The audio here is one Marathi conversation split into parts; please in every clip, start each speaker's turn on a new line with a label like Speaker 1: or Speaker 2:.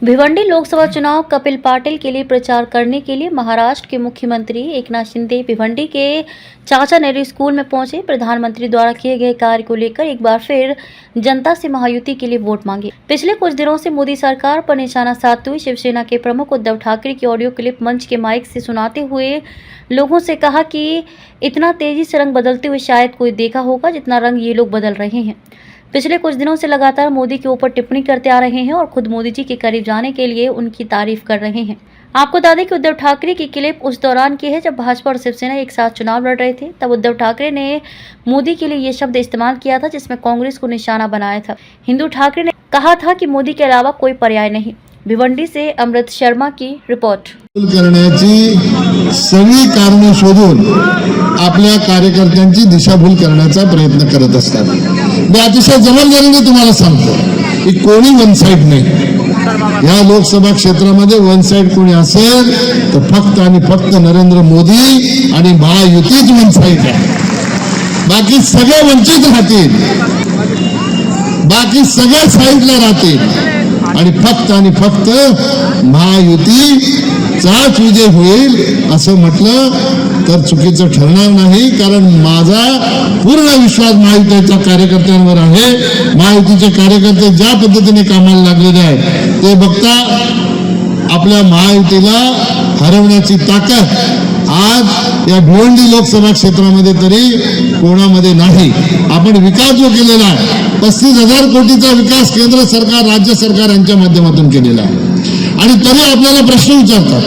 Speaker 1: भिवंडी लोकसभा चुनाव कपिल पाटिल के लिए प्रचार करने के लिए महाराष्ट्र के मुख्यमंत्री एकनाथ शिंदे भिवंडी के चाचा नेहरू स्कूल में पहुंचे। प्रधानमंत्री द्वारा किए गए कार्य को लेकर एक बार फिर जनता से महायुति के लिए वोट मांगे। पिछले कुछ दिनों से मोदी सरकार पर निशाना साधते हुए शिवसेना के प्रमुख उद्धव ठाकरे की ऑडियो क्लिप मंच के माइक से सुनाते हुए लोगों से कहा कि इतना तेजी से रंग बदलते हुए शायद कोई देखा होगा जितना रंग ये लोग बदल रहे हैं। पिछले कुछ दिनों से लगातार मोदी के ऊपर टिप्पणी करते आ रहे हैं और खुद मोदी जी के करीब जाने के लिए उनकी तारीफ कर रहे हैं। आपको बता दें कि उद्धव ठाकरे की क्लिप उस दौरान की है जब भाजपा और शिवसेना एक साथ चुनाव लड़ रहे थे। तब उद्धव ठाकरे ने मोदी के लिए ये शब्द इस्तेमाल किया था जिसमें कांग्रेस को निशाना बनाया था। हिंदू ठाकरे ने कहा था कि मोदी के अलावा कोई पर्याय नहीं। भिवंडी से अमृत शर्मा की रिपोर्ट।
Speaker 2: करण्याची सगळी कारणे शोधून आपल्या कार्यकर्त्यांची दिशाभूल करण्याचा प्रयत्न करत असतात। मी अतिशय जबरदस्तीने तुम्हाला सांगतो की कोणी वन साइड नाही। या लोकसभा क्षेत्रामध्ये वन साइड कोणी असेल तर फक्त आणि फक्त नरेंद्र मोदी आणि महायुतीच वन साइड आहे। बाकी सगळे वंचित राहतील, बाकी सगळे साइडला राहतील आणि फक्त महायुती चाच विजय होईल असं म्हटलं तर चुकीचं ठरणार नाही। कारण माझा पूर्ण विश्वास महायुतीच्या कार्यकर्त्यांवर आहे। महायुतीचे कार्यकर्ते ज्या पद्धतीने कामाला लागलेले आहेत ते बघता आपल्या महायुतीला हरवण्याची ताकद आज या भिवंडी लोकसभा क्षेत्रामध्ये तरी कोणामध्ये नाही। आपण विकास जो केलेला आहे 35,000 कोटीचा विकास केंद्र सरकार राज्य सरकार यांच्या माध्यमातून केलेला आहे आणि तरी आपल्याला प्रश्न विचारतात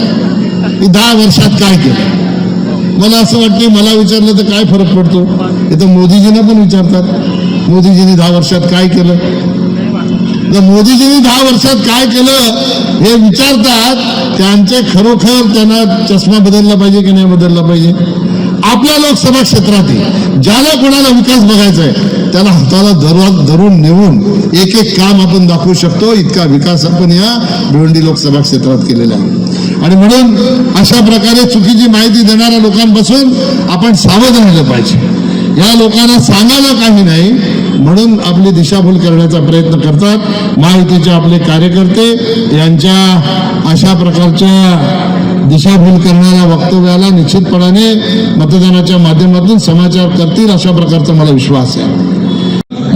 Speaker 2: की 10 वर्षात काय केलं। मला असं वाटतं मला विचारलं तर काय फरक पडतो, हे तर मोदीजींना पण विचारतात मोदीजींनी 10 वर्षात काय केलं। जर मोदीजींनी 10 वर्षात काय केलं हे विचारतात त्यांचे खरोखर त्यांना चष्मा बदलला पाहिजे की नाही बदलला पाहिजे। आपल्या लोकसभा क्षेत्रातील ज्याला कोणाला विकास बघायचा आहे त्याला हाताला धरून नेऊन एक एक काम आपण दाखवू शकतो। इतका विकास आपण या भिवंडी लोकसभा क्षेत्रात केलेला आहे आणि म्हणून अशा प्रकारे चुकीची माहिती देणाऱ्या लोकांपासून आपण सावध राहिलं पाहिजे। या लोकांना सांगायला काही नाही म्हणून आपली दिशाभूल करण्याचा प्रयत्न करतात महायुतीचे आपले कार्यकर्ते। यांच्या अशा प्रकारच्या दिशाभूल करणाऱ्या वक्तव्याला निश्चितपणाने मतदानाच्या माध्यमातून समाचार करतील अशा प्रकारचा मला विश्वास आहे।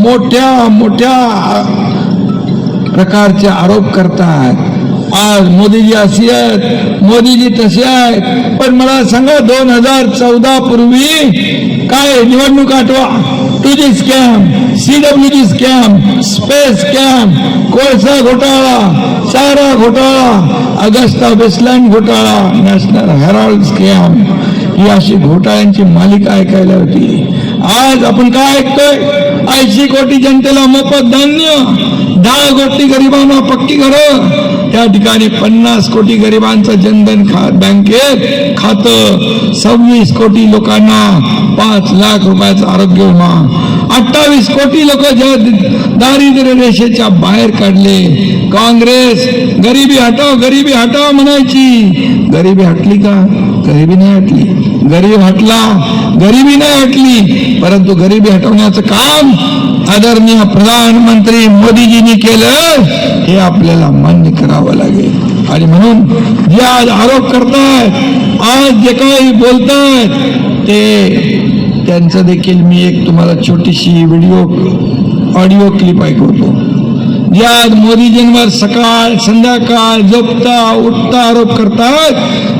Speaker 3: मोठ्या मोठ्या प्रकारचे आरोप करतात। आज मोदीजी असे आहेत, मोदीजी तसे आहेत, पण मला सांगा 2014 पूर्वी काय निवडणूक आठवा, 2G scam, CWG scam, space scam, कोळसा घोटाळा, चारा घोटाळा, अगस्ता वेस्टलँड घोटाळा, नॅशनल हेराल्ड स्कॅम, ही अशी घोटाळ्यांची मालिका ऐकायला होती। आज आपण काय ऐकतोय, 80 कोटी जनतेला मोफत धान्य, 10 कोटी गरिबांना पक्की घरं, त्या ठिकाणी 50 कोटी गरिबांचं जनधन बँकेत खातं, 26 कोटी लोकांना 5 लाख रुपयाचं आरोग्य विमा, 28 कोटी लोक दारिद्र्य रेषेच्या बाहेर काढले। काँग्रेस गरिबी हटाव म्हणायची, गरिबी हटली का? गरिबी नाही हटली। गरीब हटला, गरिबी नाही हटली, परंतु गरिबी हटवण्याचं काम आदरणीय प्रधानमंत्री मोदीजींनी केलं हे आपल्याला मान्य करावं लागेल। आणि म्हणून जे आज आरोप करतायत, आज जे काही बोलतायत ते त्यांचं देखील मी एक तुम्हाला छोटीशी ऑडिओ क्लिप ऐकवतो। जे आज मोदीजींवर सकाळ संध्याकाळ झोपता उठता आरोप करतात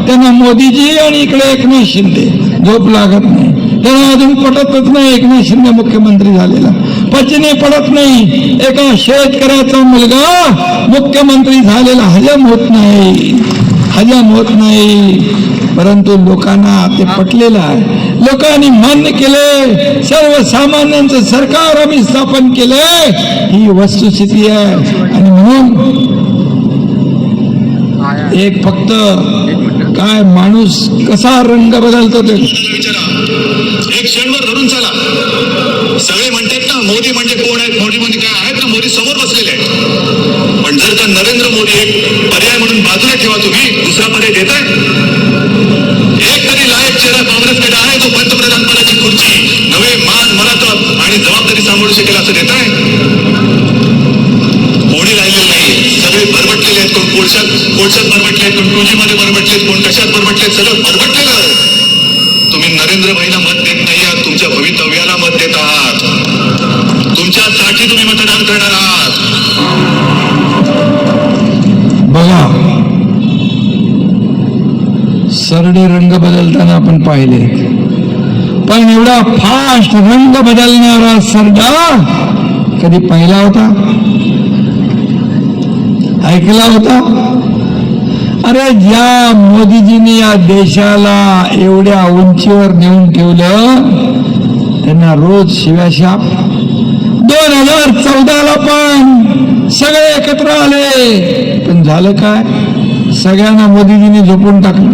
Speaker 3: त्यांना मोदीजी आणि इकडे एकनाथ शिंदे झोप लागत नाही। त्यांना अजून पटतच नाही एकनाथ शिंदे मुख्यमंत्री झालेला, पचने पडत नाही। एका शेतकऱ्याचा मुलगा मुख्यमंत्री झालेला हजम होत नाही, परंतु लोकांना ते पटलेलं आहे। लोकांनी मान्य केले, सर्वसामान्यांचं सरकार आम्ही स्थापन केलंय, ही वस्तुस्थिती आहे। आणि म्हणून एक फक्त काय माणूस कसा रंग बदलतो ते
Speaker 4: एक क्षणभर धरून चला। सगळे म्हणतात ना मोदी म्हणजे कोण आहेत, मोदी म्हणजे काय आहेत ना, मोदी समोर बसलेले आहेत, पण जर का नरेंद्र मोदी एक पर्याय म्हणून बाजूला ठेवा, तुम्ही दुसरा पर्याय देताय? एक तरी लायक चेहरा काँग्रेसकडे आहे जो पंतप्रधान पदाची खुर्ची नवे मान मराठा आणि जबाबदारी सांभाळू शकेल असं देताय? कोणी राहिलेलं नाही, सगळे भरभटलेले आहेत, कोण कोळशात बरबटलेत, कोण 2G मध्ये बरबटलेत, कोण कशात बरबटलेत, सगळं बरबटलेलं आहे. तुम्ही नरेंद्र भाईला मत देत नाही आहात, तुमच्या भवितव्याला मत देत आहात, तुमच्यासाठी तुम्ही मतदान करणार आहात.
Speaker 3: बघा, सरडे रंग बदलताना आपण पाहिले, पण एवढा फास्ट रंग बदलणारा सरडा कधी पाहिला होता, ऐकला होता? अरे ज्या मोदीजींनी या देशाला एवढ्या उंचीवर नेऊन ठेवलं त्यांना रोज शिव्याशाप. 2014ला पण सगळे एकत्र आले, पण झालं काय? सगळ्यांना मोदीजींनी झोपून टाकलं.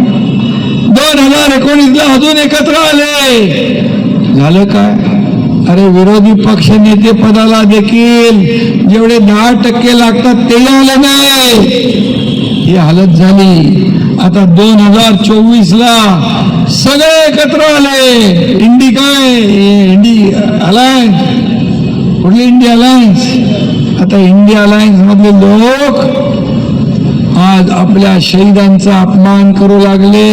Speaker 3: 2019ला अजून एकत्र आले, झालं काय? अरे विरोधी पक्ष नेते पदाला देखील जेवढे 10% लागतात ते आले नाही, ही हालत झाली. आता 2024ला सगळे एकत्र आले. इंडी अलायन्स, कुठली इंडिया अलायन्स? आता इंडिया अलायन्स मधले लोक आज आपल्या शहीदांचा अपमान करू लागले.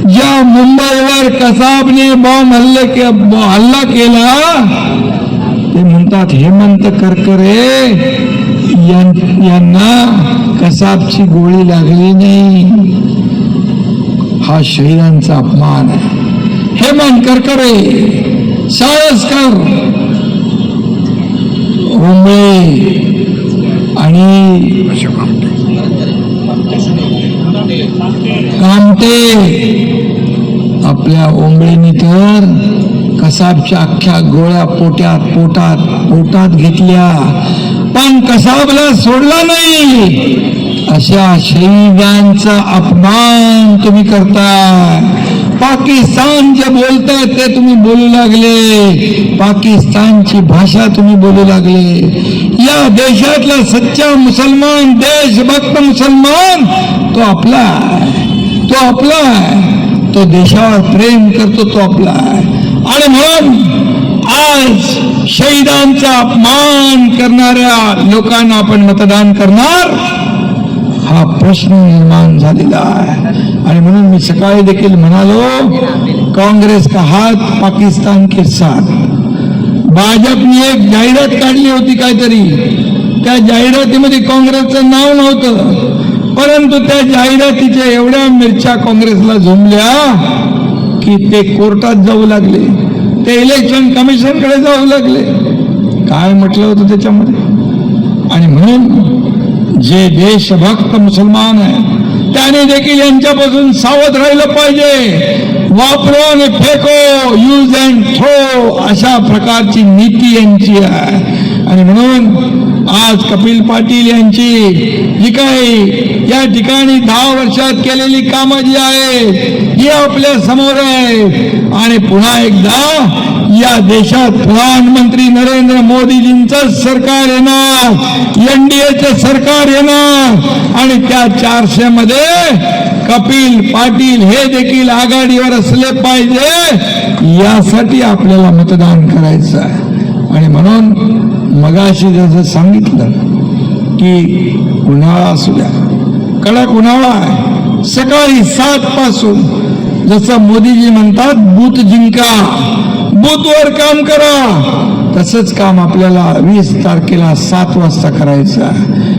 Speaker 3: ज्या मुंबईवर कसाबने बॉम्ब हल्ला केला ते म्हणतात हेमंत करकरे यांना कसाबची गोळी लागली नाही, हा शहीदांचा अपमान आहे. हेमंत करकरे, सावरकर, ओंबळे आणि कामटे, आपल्या ओंबळेनी तर कसाबच्या अख्ख्या गोळ्या पोटात घेतल्या, पण कसाबला सोडला नाही. अशा शहीदांचा अपमान तुम्ही करताय. पाकिस्तान जे बोलताय ते तुम्ही बोलू लागले, पाकिस्तानची भाषा तुम्ही बोलू लागले. या देशातला सच्चा मुसलमान, देशभक्त मुसलमान तो आपला आहे, तो आपला आहे, तो देशावर प्रेम करतो, तो आपला आहे. आणि म्हणून आज शहीदांचा अपमान करणाऱ्या लोकांना आपण मतदान करणार, हा प्रश्न निर्माण झालेला आहे. आणि म्हणून मी सकाळी देखील म्हणालो, काँग्रेस का हात पाकिस्तान के साथ. भाजपने एक जाहिरात काढली होती काहीतरी, त्या जाहिरातीमध्ये काँग्रेसचं नाव नव्हतं, परंतु त्या जाहिरातीच्या एवढ्या मिरच्या काँग्रेसला झुमल्या की ते कोर्टात जाऊ लागले, ते इलेक्शन कमिशनकडे जाऊ लागले. काय म्हटलं होतं त्याच्यामध्ये? आणि म्हणून जे देशभक्त मुसलमान आहे त्याने देखील यांच्यापासून सावध राहिलं पाहिजे. वापरो आणि फेको, यूज अँड थ्रो, अशा प्रकारची नीती यांची आहे. आणि म्हणून आज कपिल पाटील यांची जी काही या ठिकाणी 10 वर्षात केलेली कामं जी आहेत ही आपल्या समोर आहे. आणि पुन्हा एकदा या देशात प्रधानमंत्री नरेंद्र मोदीजींचं सरकार येणार, NDAचं सरकार येणार आणि त्या 400 मध्ये कपिल पाटील हे देखील आघाडीवर असले पाहिजे, यासाठी आपल्याला मतदान करायचं आहे. आणि म्हणून मगाशी जसं सांगितलं की उन्हाळा असू द्या, कडक उन्हाळा आहे, सकाळी 7 पासून जसं मोदीजी म्हणतात बूथ जिंका, बूथवर काम करा, तसंच काम आपल्याला 20 तारखेला 7 वाजता करायचं.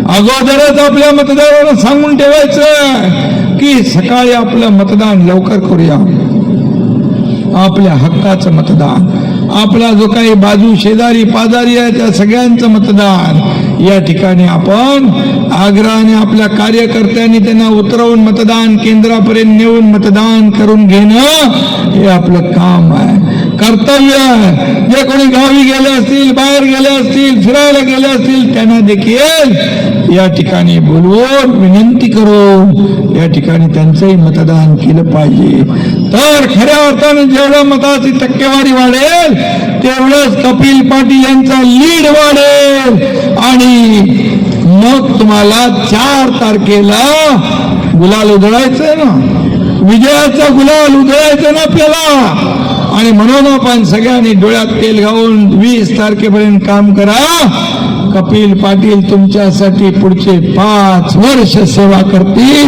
Speaker 3: अगोदरच आपल्या मतदारांना सांगून ठेवायचं की सकाळी आपलं मतदान लवकर करूया. आपल्या हक्काचं मतदान, आपला जो काही बाजू शेजारी पाजारी आहे त्या सगळ्यांचं मतदान या ठिकाणी आपण आग्रहाने आपल्या कार्यकर्त्यांनी त्यांना उतरवून मतदान केंद्रापर्यंत नेऊन मतदान करून घेणं हे आपलं काम आहे, कर्तव्य आहे. जे कोणी गावी गेले असतील, बाहेर गेले असतील, फिरायला गेले असतील, त्यांना देखील या ठिकाणी बोलवून विनंती करून या ठिकाणी त्यांचंही मतदान केलं पाहिजे. तर खऱ्या अर्थाने जेवढं मताची टक्केवारी वाढेल तेवढंच कपिल पाटील यांचा लीड वाढेल आणि मग तुम्हाला 4 तारखेला गुलाल उधळायचंय ना, विजयाचा गुलाल उधळायचा ना आपल्याला. आणि म्हणून आपण सगळ्यांनी डोळ्यात तेल घालून 20 तारखेपर्यंत काम करा. कपिल पाटील तुमच्यासाठी पुढचे 5 वर्ष सेवा करतील,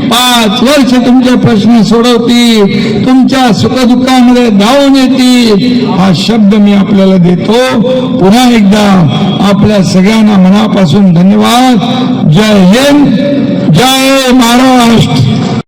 Speaker 3: 5 वर्ष तुमचे प्रश्न सोडवतील, तुमच्या सुखदुःखामध्ये धावून येतील. हा शब्द मी आपल्याला देतो. पुन्हा एकदा आपल्या सगळ्यांना मनापासून धन्यवाद. जय हिंद, जय महाराष्ट्र.